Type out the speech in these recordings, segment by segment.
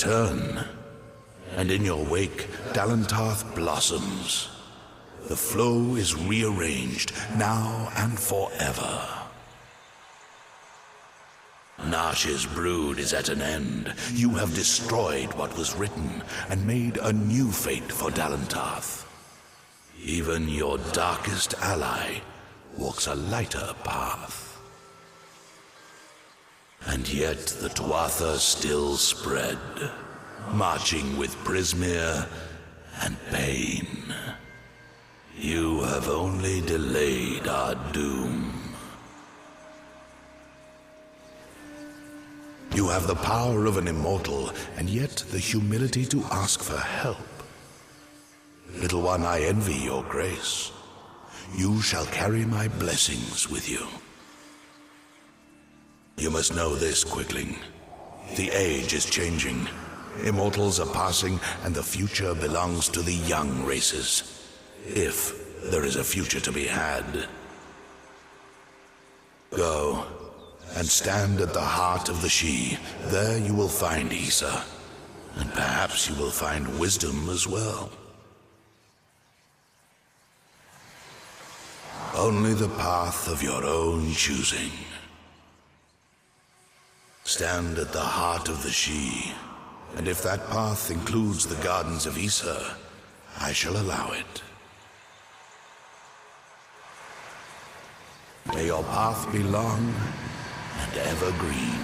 return, and in your wake, Dalentarth blossoms. The flow is rearranged, now and forever. Nash's brood is at an end. You have destroyed what was written, and made a new fate for Dalentarth. Even your darkest ally walks a lighter path. And yet the Tuatha still spread, marching with Prismere and pain. You have only delayed our doom. You have the power of an immortal, and yet the humility to ask for help. Little one, I envy your grace. You shall carry my blessings with you. You must know this, Quickling. The age is changing. Immortals are passing, and the future belongs to the young races. If there is a future to be had. Go, and stand at the heart of the She. There you will find Issa, and perhaps you will find wisdom as well. Only the path of your own choosing. Stand at the heart of the She, and if that path includes the gardens of Issa, I shall allow it. May your path be long and evergreen.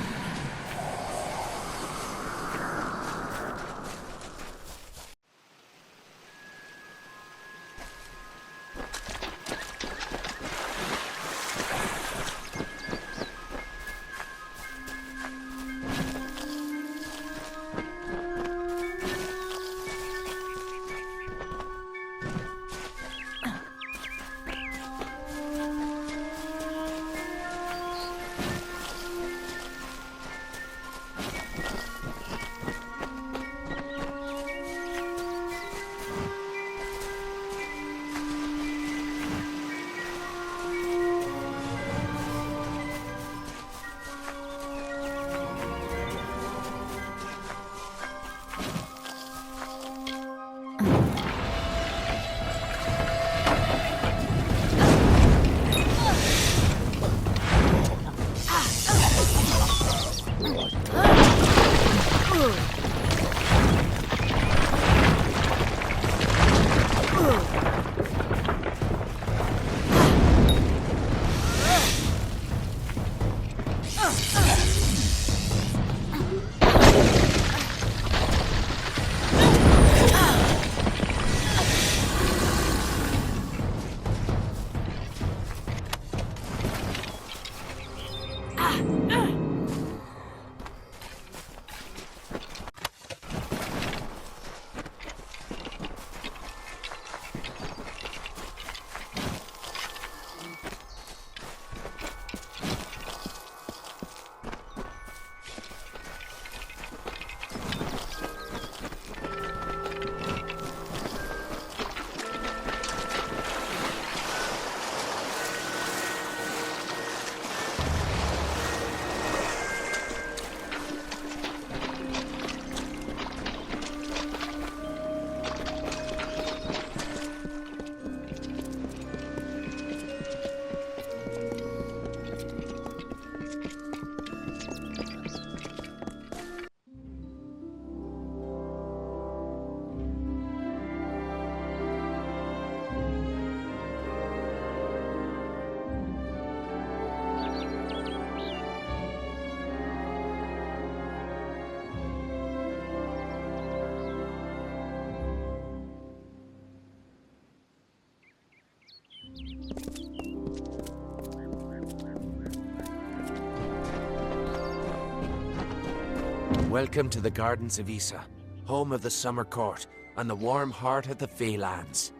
Welcome to the Gardens of Issa, home of the Summer Court and the warm heart of the Feylands.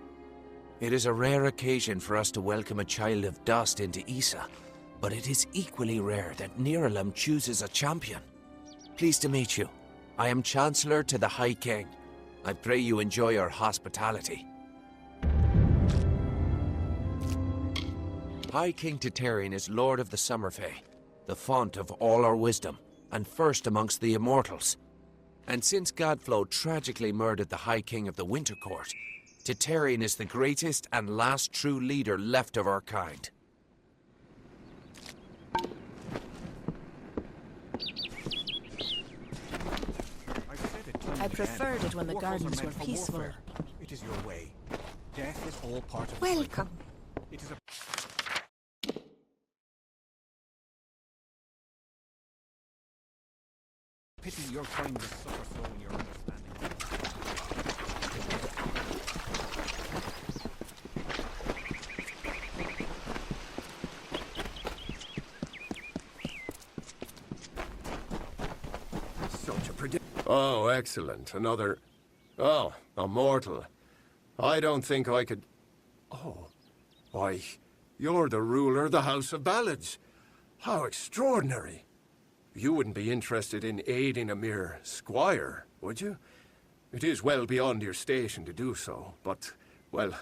It is a rare occasion for us to welcome a child of dust into Issa, but it is equally rare that Niralim chooses a champion. Pleased to meet you. I am Chancellor to the High King. I pray you enjoy our hospitality. High King Titarian is Lord of the Summer Fae, the font of all our wisdom, and first amongst the immortals. And since Godflow tragically murdered the High King of the Winter Court, Titarian is the greatest and last true leader left of our kind. I preferred it when the gardens were peaceful. It is your way. Death is all part of Welcome. It is a pity your kindness suffers so in your understanding. Such a Oh, excellent. Another... Oh, a mortal. I don't think I could... Oh, why, you're the ruler of the House of Ballads. How extraordinary. You wouldn't be interested in aiding a mere squire, would you? It is well beyond your station to do so, but, well,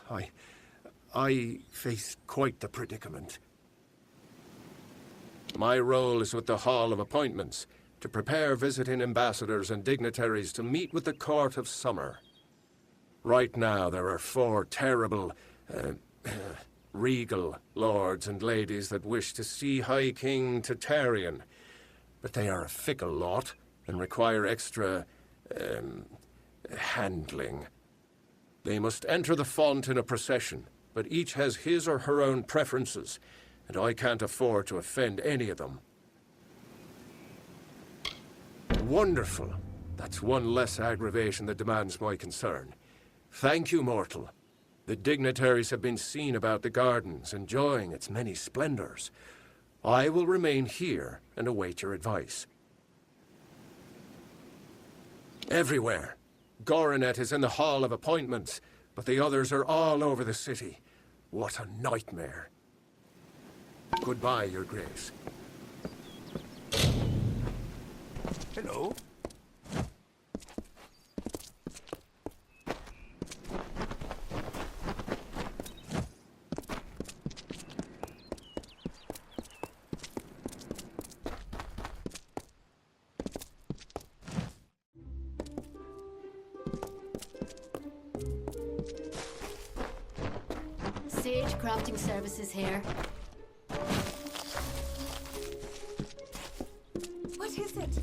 I face quite the predicament. My role is with the Hall of Appointments, to prepare visiting ambassadors and dignitaries to meet with the Court of Summer. Right now, there are 4 terrible, regal lords and ladies that wish to see High King Titarian, but they are a fickle lot and require extra, handling. They must enter the font in a procession, but each has his or her own preferences, and I can't afford to offend any of them. Wonderful. That's one less aggravation that demands my concern. Thank you, mortal. The dignitaries have been seen about the gardens, enjoying its many splendors. I will remain here and await your advice. Everywhere. Goronet is in the Hall of Appointments, but the others are all over the city. What a nightmare. Goodbye, Your Grace. Hello. Sage Crafting Services here. What is it?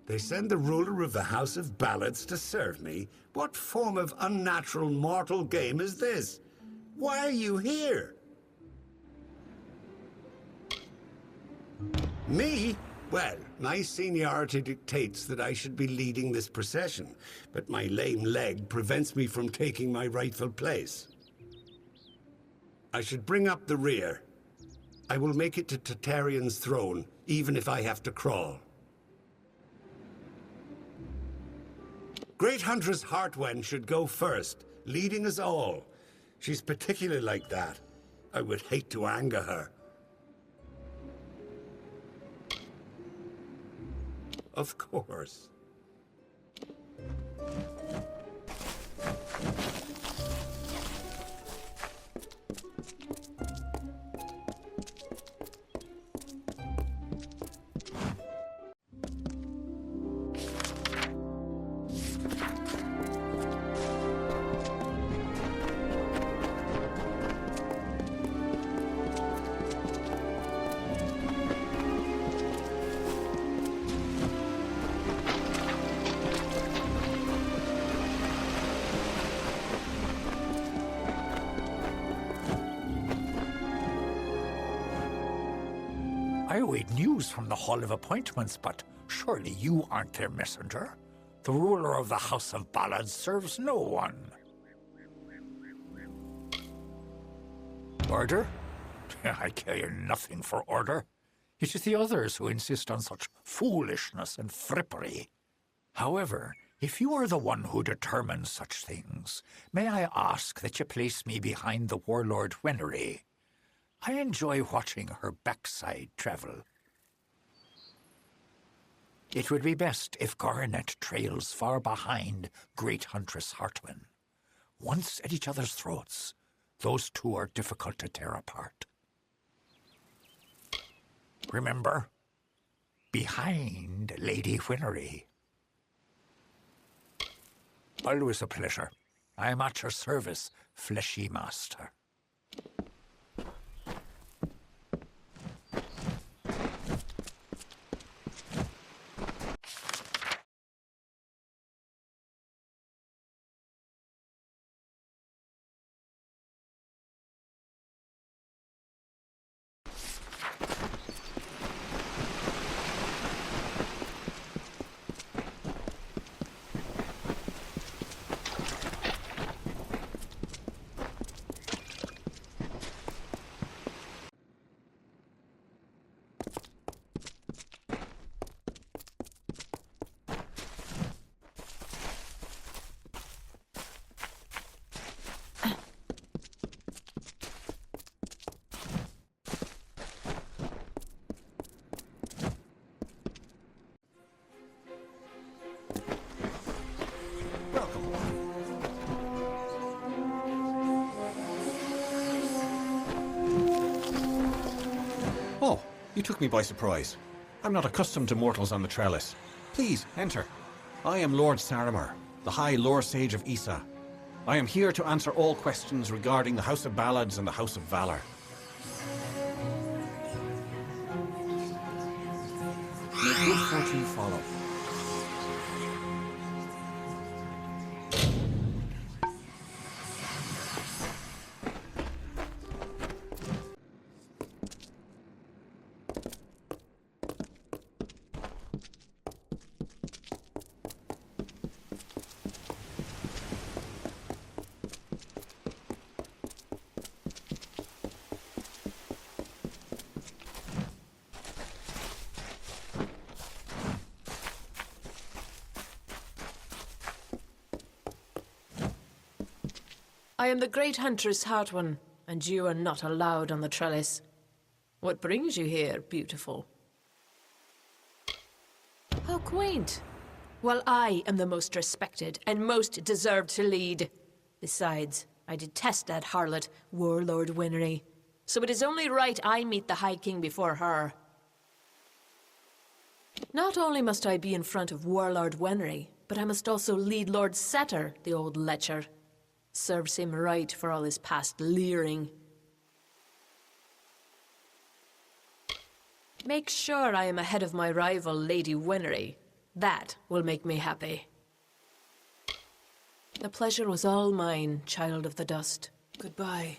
They send the ruler of the House of Ballads to serve me? What form of unnatural mortal game is this? Why are you here? Me? Well, my seniority dictates that I should be leading this procession, but my lame leg prevents me from taking my rightful place. I should bring up the rear. I will make it to Titarian's throne, even if I have to crawl. Great Huntress Heartwen should go first, leading us all. She's particularly like that. I would hate to anger her. Of course. I await news from the Hall of Appointments, but surely you aren't their messenger. The ruler of the House of Ballads serves no one. Order? I care nothing for order. It is the others who insist on such foolishness and frippery. However, if you are the one who determines such things, may I ask that you place me behind the warlord Wenery? I enjoy watching her backside travel. It would be best if Garnet trails far behind Great Huntress Hartwin. Once at each other's throats, those two are difficult to tear apart. Remember? Behind Lady Whinery. Always a pleasure. I am at your service, fleshy master. Oh, you took me by surprise. I'm not accustomed to mortals on the trellis. Please, enter. I am Lord Saramar, the High Lore Sage of Issa. I am here to answer all questions regarding the House of Ballads and the House of Valor. May good fortune follow. I am the great huntress Hartwin, and you are not allowed on the trellis. What brings you here, beautiful? How quaint. Well, I am the most respected and most deserved to lead. Besides, I detest that harlot, Warlord Whinery. So it is only right I meet the High King before her. Not only must I be in front of Warlord Whinery, but I must also lead Lord Setter, the old lecher. Serves him right for all his past leering. Make sure I am ahead of my rival, Lady Whinery. That will make me happy. The pleasure was all mine, child of the dust. Goodbye.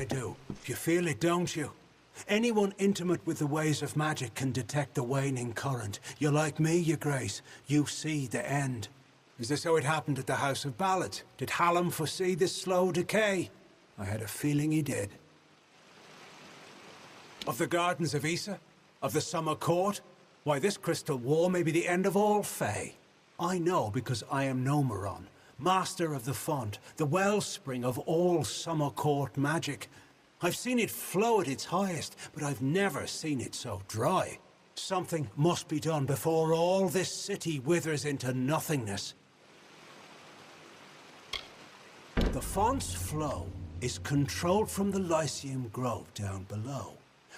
Do. You feel it, don't you? Anyone intimate with the ways of magic can detect the waning current. You're like me, your grace. You see the end. Is this how it happened at the House of Ballads? Did Hallam foresee this slow decay? I had a feeling he did. Of the Gardens of Issa? Of the Summer Court? Why, this crystal war may be the end of all Fae. I know because I am Nomeron, master of the font, the wellspring of all Summer Court magic. I've seen it flow at its highest, but I've never seen it so dry. Something must be done before all this city withers into nothingness. The font's flow is controlled from the Lyceum Grove down below.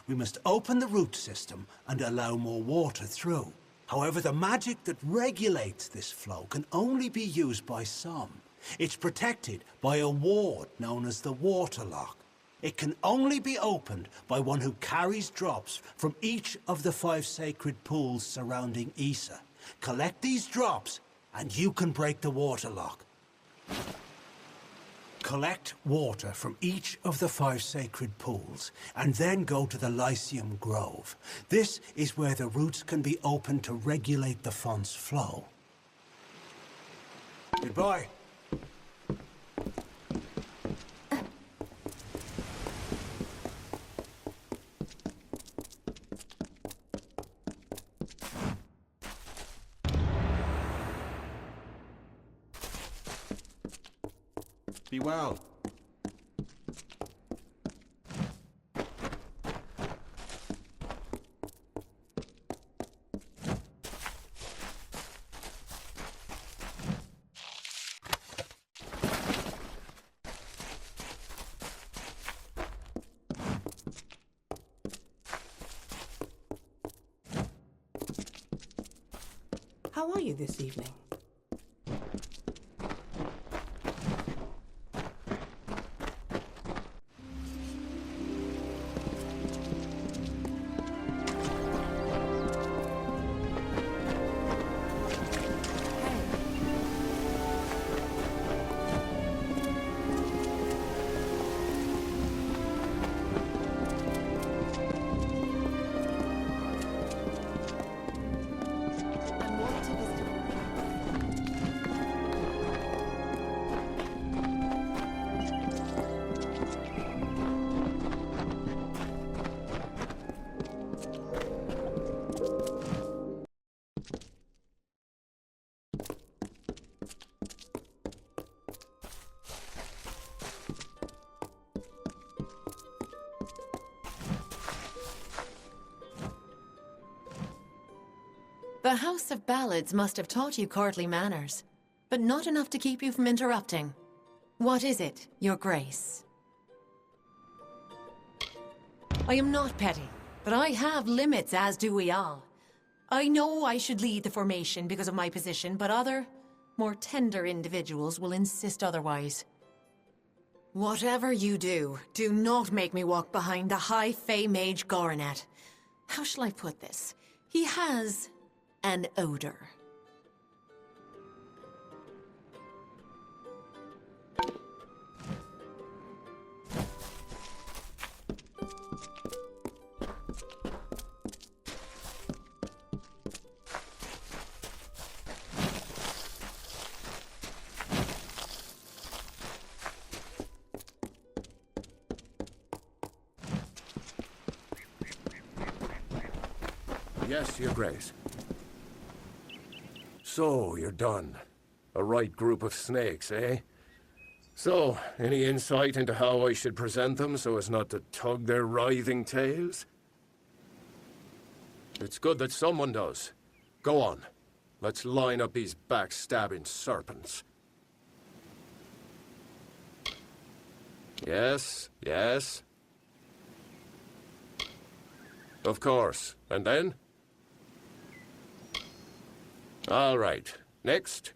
We must open the root system and allow more water through. However, the magic that regulates this flow can only be used by some. It's protected by a ward known as the Waterlock. It can only be opened by one who carries drops from each of the 5 sacred pools surrounding Issa. Collect these drops, and you can break the Waterlock. Collect water from each of the 5 sacred pools, and then go to the Lyceum Grove. This is where the roots can be opened to regulate the font's flow. Goodbye. Be well. How are you this evening? The House of Ballads must have taught you courtly manners, but not enough to keep you from interrupting. What is it, Your Grace? I am not petty, but I have limits, as do we all. I know I should lead the formation because of my position, but other, more tender individuals will insist otherwise. Whatever you do, do not make me walk behind the High Fae Mage Goronet. How shall I put this? He has an odor. Yes, Your Grace. So, you're done. A right group of snakes, eh? So, any insight into how I should present them so as not to tug their writhing tails? It's good that someone does. Go on. Let's line up these backstabbing serpents. Yes, yes. Of course. And then? All right. Next.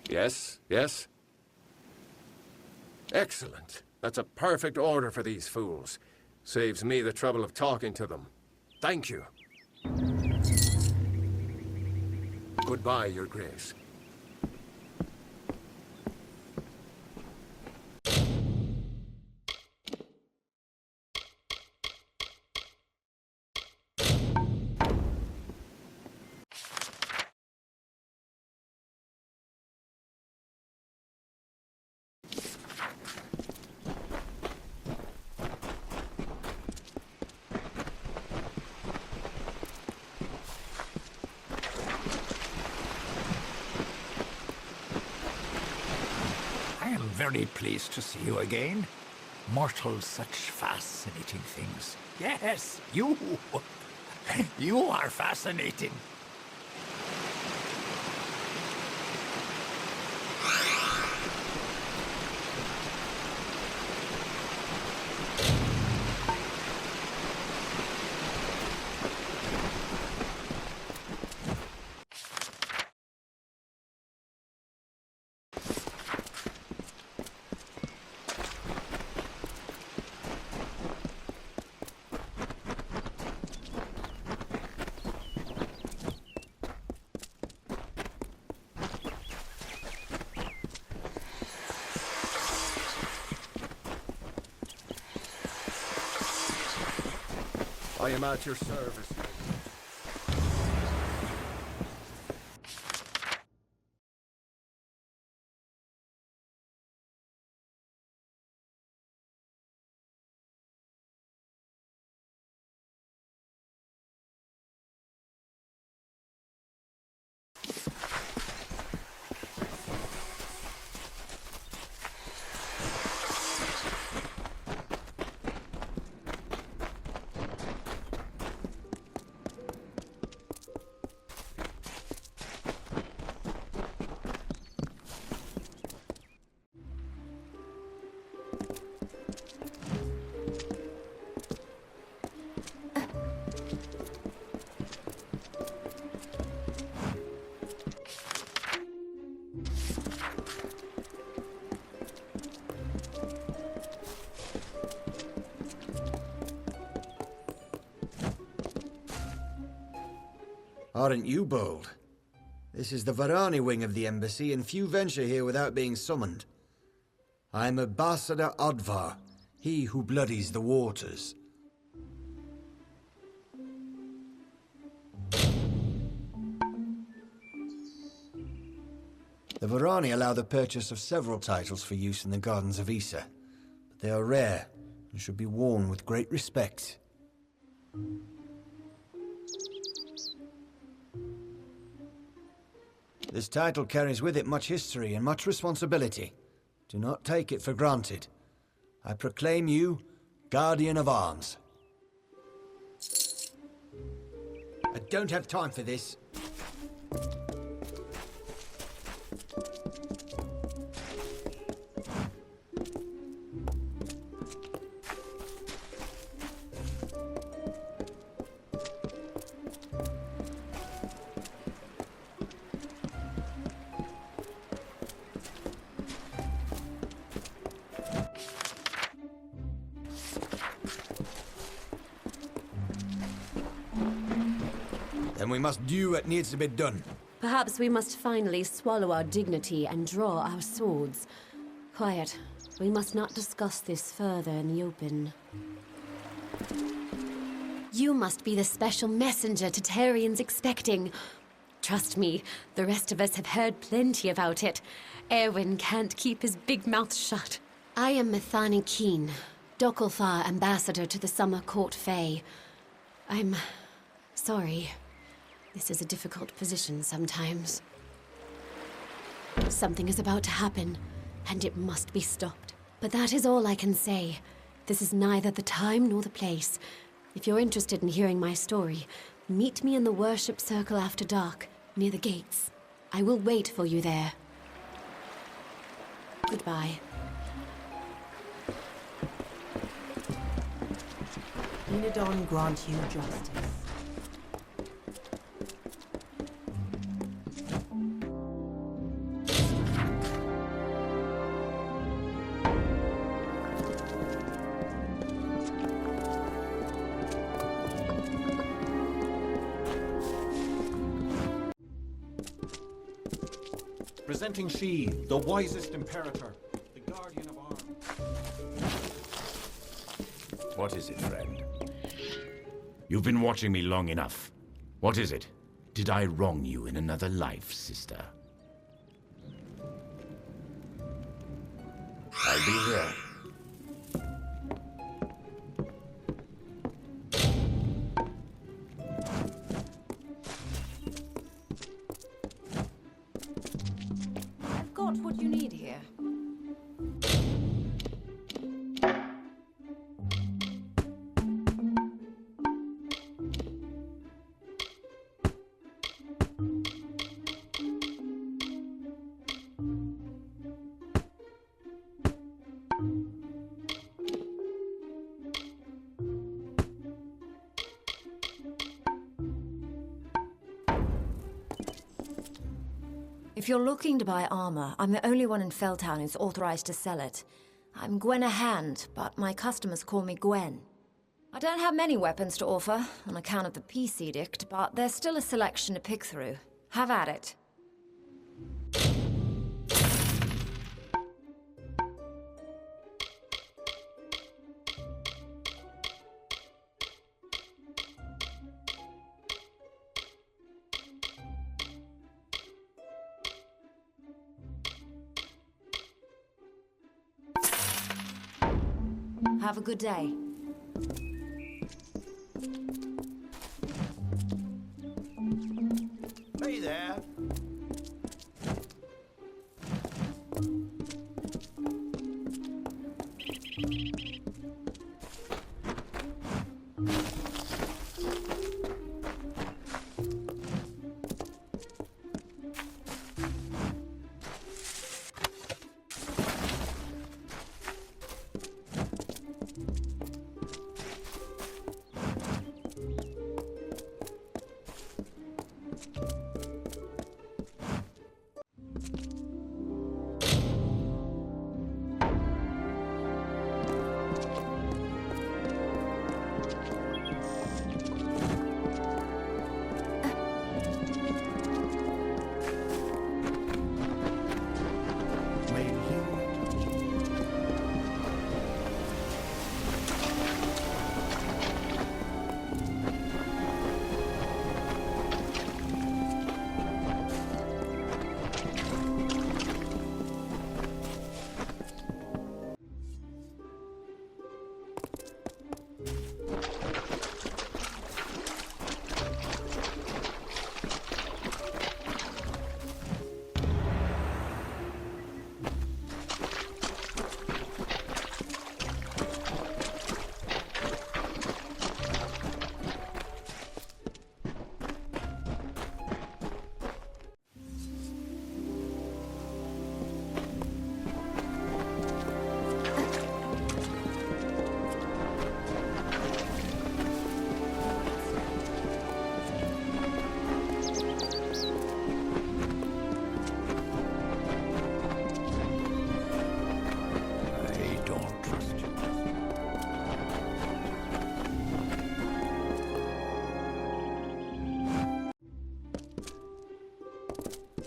Yes, yes. Excellent. That's a perfect order for these fools. Saves me the trouble of talking to them. Thank you. Goodbye, Your Grace. Very pleased to see you again. Mortals, such fascinating things. Yes, you! You are fascinating. I am at your service. Aren't you bold? This is the Varani wing of the embassy, and few venture here without being summoned. I'm Ambassador Advar, he who bloodies the waters. The Varani allow the purchase of several titles for use in the gardens of Issa, but they are rare and should be worn with great respect. This title carries with it much history and much responsibility. Do not take it for granted. I proclaim you Guardian of Arms. I don't have time for this. Then we must do what needs to be done. Perhaps we must finally swallow our dignity and draw our swords. Quiet. We must not discuss this further in the open. You must be the special messenger Tatarian's expecting. Trust me, the rest of us have heard plenty about it. Erwin can't keep his big mouth shut. I am Methani Keen, Dokalfar ambassador to the Summer Court Fae. I'm sorry. This is a difficult position sometimes. Something is about to happen, and it must be stopped. But that is all I can say. This is neither the time nor the place. If you're interested in hearing my story, meet me in the worship circle after dark, near the gates. I will wait for you there. Goodbye. Enidon grant you justice. Presenting she, the wisest imperator, the guardian of arms. What is it, friend? You've been watching me long enough. What is it? Did I wrong you in another life, sister? I'll be here. I've got what you need here. If you're looking to buy armor, I'm the only one in Felltown who's authorized to sell it. I'm Gwenna Hand, but my customers call me Gwen. I don't have many weapons to offer, on account of the peace edict, but there's still a selection to pick through. Have at it. Have a good day. Hey there.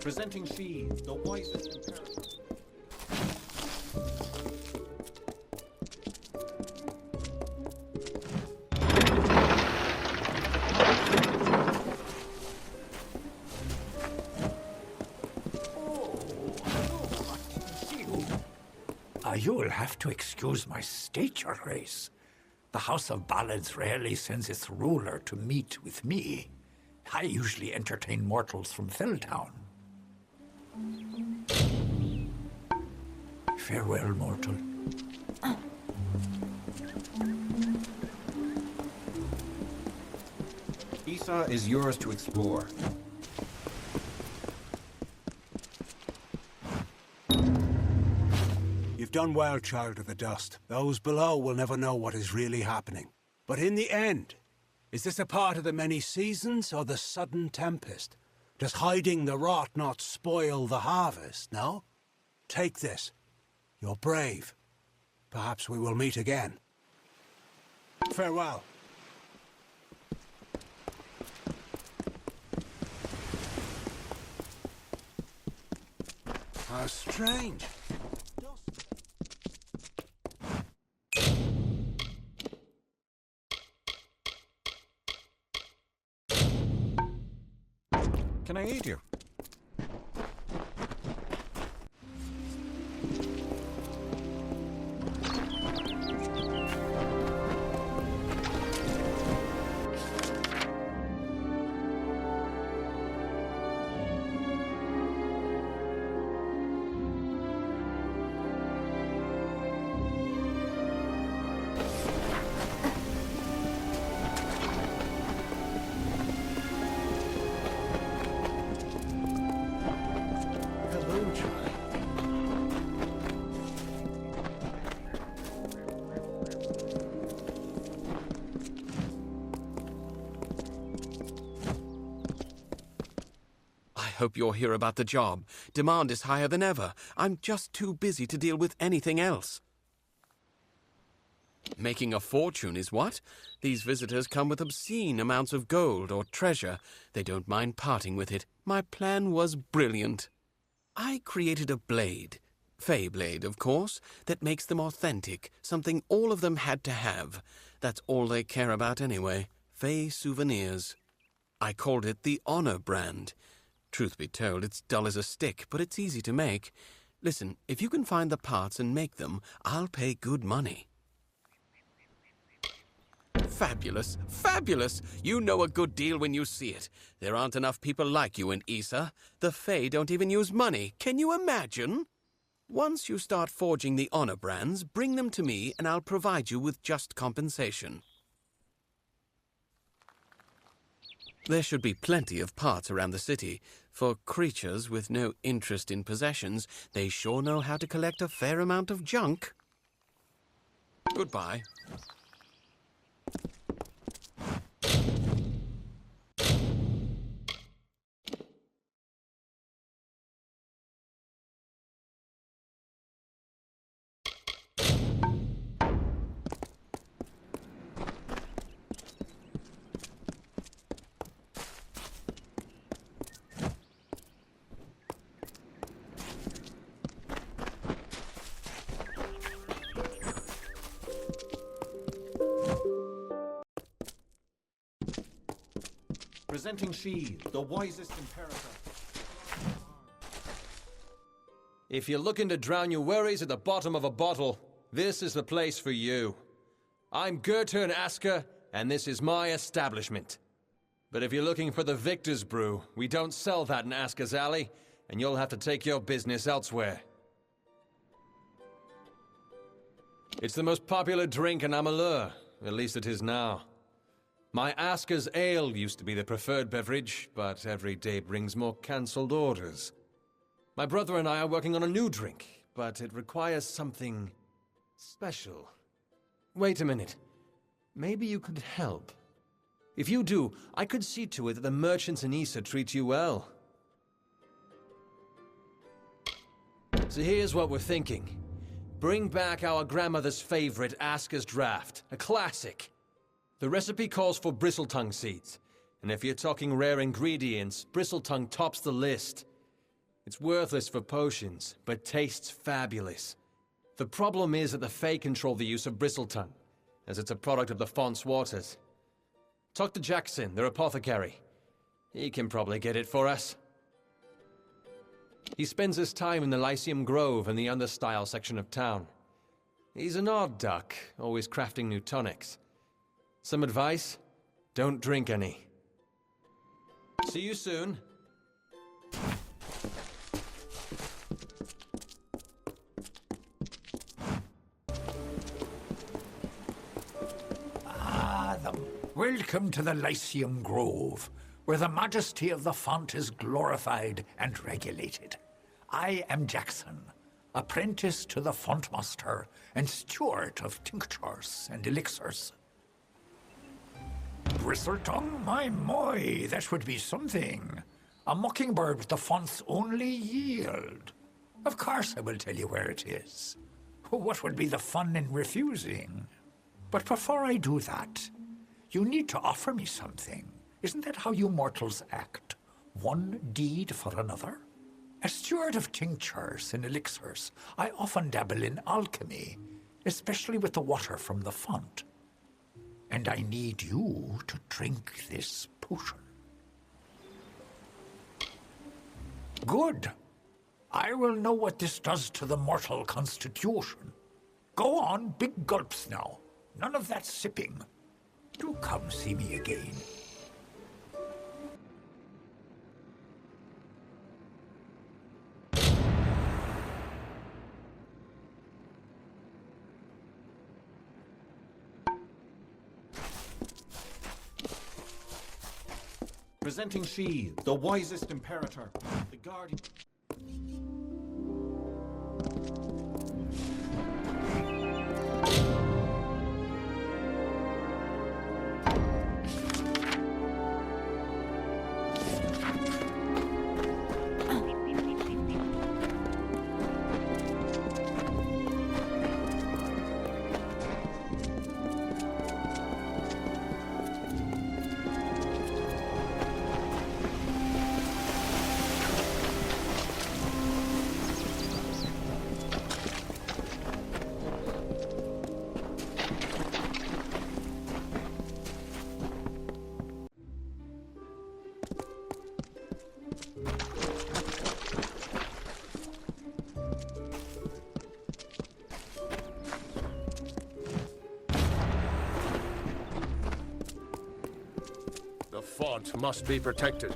Presenting she, the wisest in paradise. You'll have to excuse my state, Your Grace. The House of Ballads rarely sends its ruler to meet with me. I usually entertain mortals from Felltown. Farewell, mortal. Issa is yours to explore. You've done well, Child of the Dust. Those below will never know what is really happening. But in the end, is this a part of the many seasons or the sudden tempest? Does hiding the rot not spoil the harvest, no? Take this. You're brave. Perhaps we will meet again. Farewell. How strange. Can I aid you? I hope you're here about the job. Demand is higher than ever. I'm just too busy to deal with anything else. Making a fortune is what? These visitors come with obscene amounts of gold or treasure. They don't mind parting with it. My plan was brilliant. I created a blade, Fey blade, of course, that makes them authentic, something all of them had to have. That's all they care about anyway, Fey souvenirs. I called it the Honor brand. Truth be told, it's dull as a stick, but it's easy to make. Listen, if you can find the parts and make them, I'll pay good money. Fabulous, fabulous! You know a good deal when you see it. There aren't enough people like you in Issa. The Fae don't even use money. Can you imagine? Once you start forging the Honor brands, bring them to me and I'll provide you with just compensation. There should be plenty of parts around the city. For creatures with no interest in possessions, they sure know how to collect a fair amount of junk. Goodbye. Presenting she, the wisest in paradise. If you're looking to drown your worries at the bottom of a bottle, this is the place for you. I'm Gertern Asker, and this is my establishment. But if you're looking for the Victor's Brew, we don't sell that in Asker's Alley, and you'll have to take your business elsewhere. It's the most popular drink in Amalur, at least it is now. My Asker's Ale used to be the preferred beverage, but every day brings more cancelled orders. My brother and I are working on a new drink, but it requires something special. Wait a minute. Maybe you could help. If you do, I could see to it that the merchants in Issa treat you well. So here's what we're thinking. Bring back our grandmother's favorite Asker's Draft, a classic. The recipe calls for bristletongue seeds, and if you're talking rare ingredients, bristletongue tops the list. It's worthless for potions, but tastes fabulous. The problem is that the Fae control the use of bristletongue, as it's a product of the font's waters. Talk to Jackson, their apothecary. He can probably get it for us. He spends his time in the Lyceum Grove in the understyle section of town. He's an odd duck, always crafting new tonics. Some advice? Don't drink any. See you soon. Welcome to the Lyceum Grove, where the majesty of the font is glorified and regulated. I am Jackson, apprentice to the fontmaster and steward of tinctures and elixirs. Bristletongue? My, that would be something. A mockingbird with the font's only yield. Of course I will tell you where it is. What would be the fun in refusing? But before I do that, you need to offer me something. Isn't that how you mortals act? One deed for another? As steward of tinctures and elixirs, I often dabble in alchemy, especially with the water from the font. And I need you to drink this potion. Good. I will know what this does to the mortal constitution. Go on, big gulps now. None of that sipping. Do come see me again. Presenting she, the wisest imperator, the guardian... The font must be protected.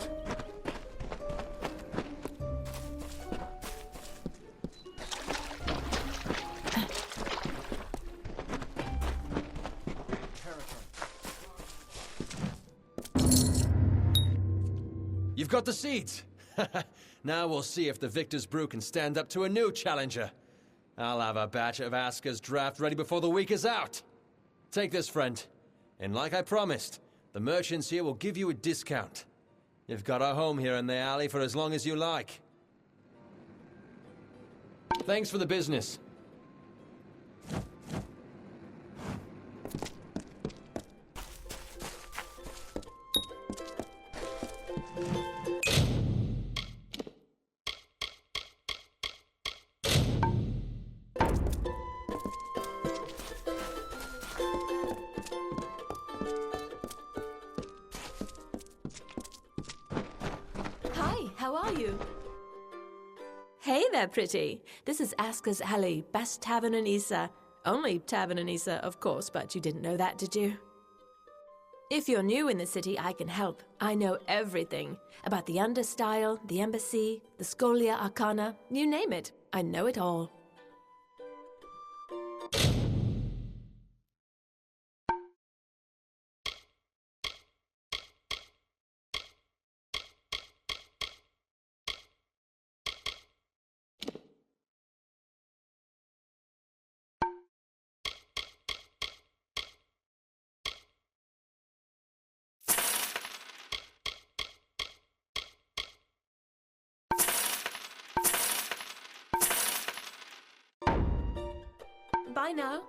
You've got the seeds! Now we'll see if the Victor's Brew can stand up to a new challenger. I'll have a batch of Asker's draft ready before the week is out. Take this, friend. And like I promised, the merchants here will give you a discount. You've got a home here in the alley for as long as you like. Thanks for the business. How are you? Hey there, pretty. This is Asker's Alley, best tavern in Issa. Only tavern in Issa, of course, but you didn't know that, did you? If you're new in the city, I can help. I know everything. About the understyle, the embassy, the Scholia Arcana, you name it. I know it all. Bye now.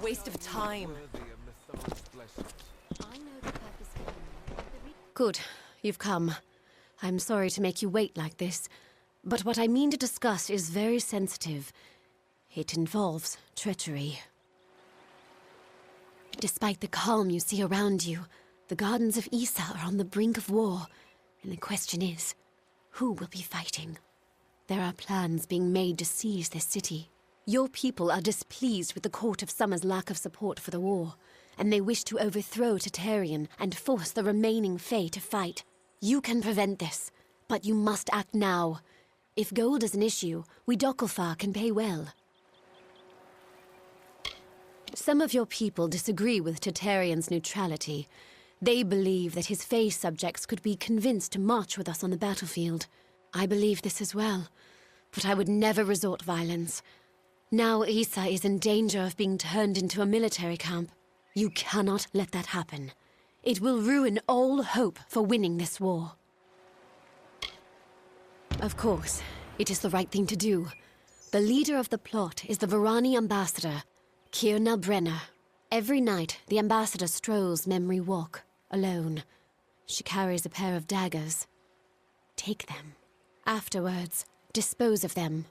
waste of time. Good. You've come. I'm sorry to make you wait like this, but what I mean to discuss is very sensitive. It involves treachery. Despite the calm you see around you, the Gardens of Issa are on the brink of war, and the question is, who will be fighting? There are plans being made to seize this city. Your people are displeased with the Court of Summer's lack of support for the war, and they wish to overthrow Tatarian and force the remaining Fae to fight. You can prevent this, but you must act now. If gold is an issue, we Dokkelfar can pay well. Some of your people disagree with Tatarian's neutrality. They believe that his Fae subjects could be convinced to march with us on the battlefield. I believe this as well, but I would never resort violence. Now Issa is in danger of being turned into a military camp. You cannot let that happen. It will ruin all hope for winning this war. Of course, it is the right thing to do. The leader of the plot is the Varani ambassador, Kierna Brenner. Every night, the ambassador strolls Memory Walk, alone. She carries a pair of daggers. Take them. Afterwards, dispose of them.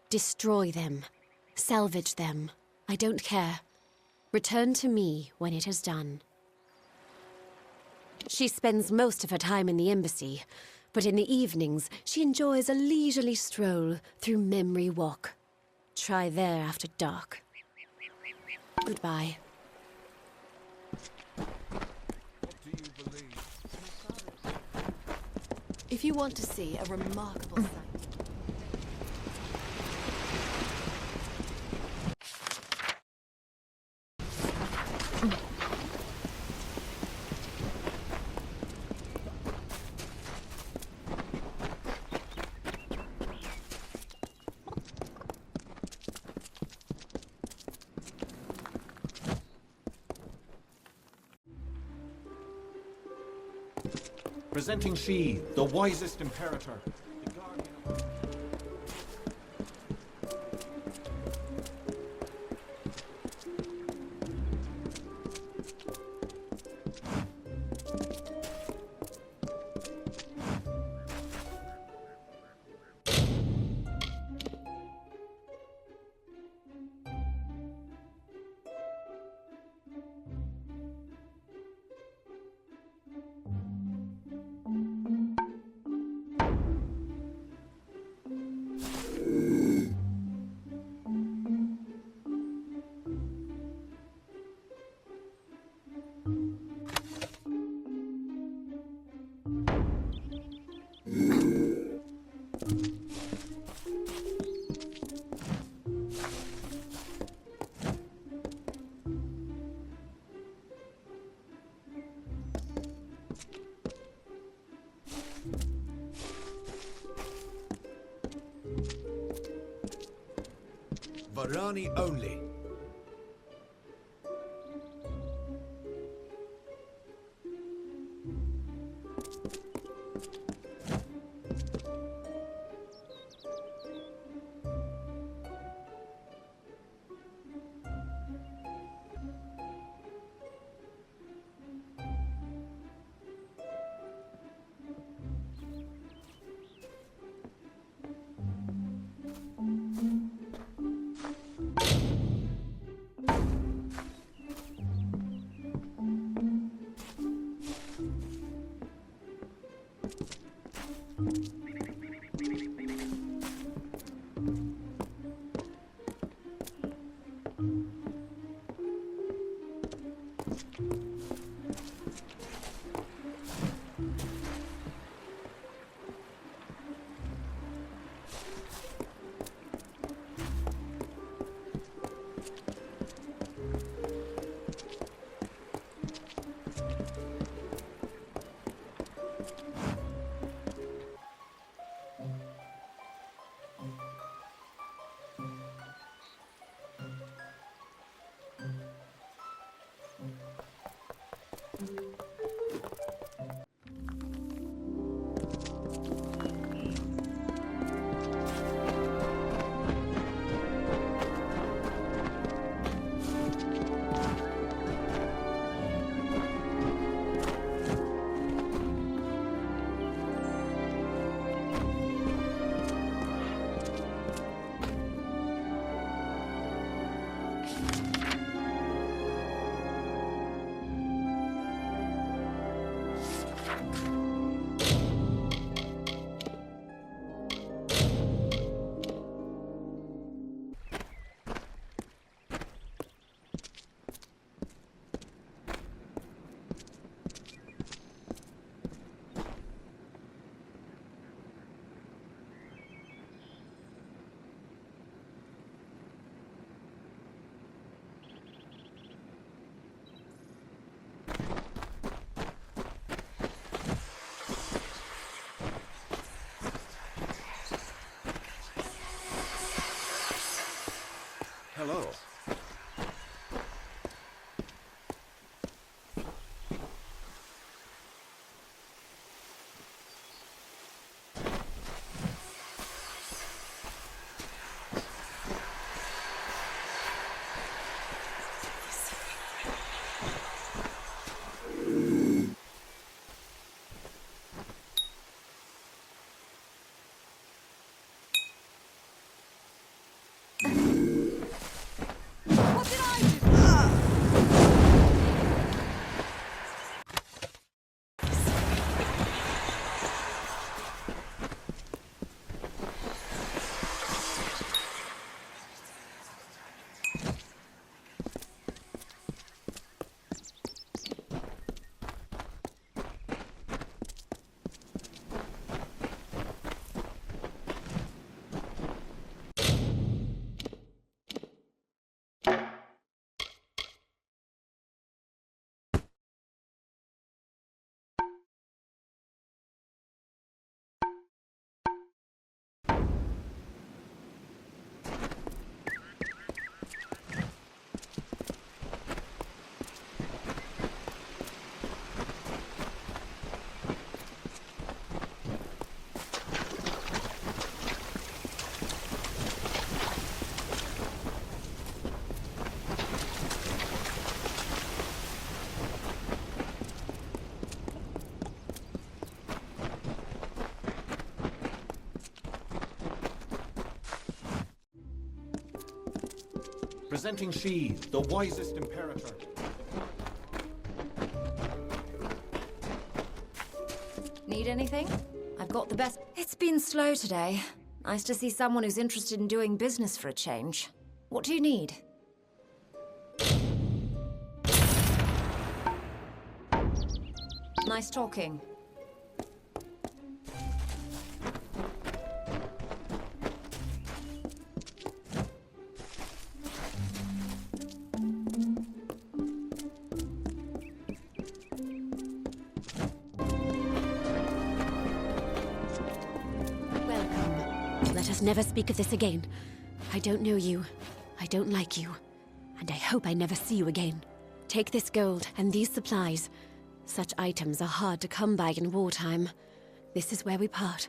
Destroy them. Salvage them. I don't care. Return to me when it is done. She spends most of her time in the embassy, but in the evenings, she enjoys a leisurely stroll through Memory Walk. Try there after dark. Goodbye. If you want to see a remarkable sight... Presenting she, the wisest imperator, the guardian of... Varani only. Presenting she, the wisest imperator. Need anything? I've got the best. It's been slow today. Nice to see someone who's interested in doing business for a change. What do you need? Nice talking. Let us never speak of this again. I don't know you. I don't like you. And I hope I never see you again. Take this gold and these supplies. Such items are hard to come by in wartime. This is where we part.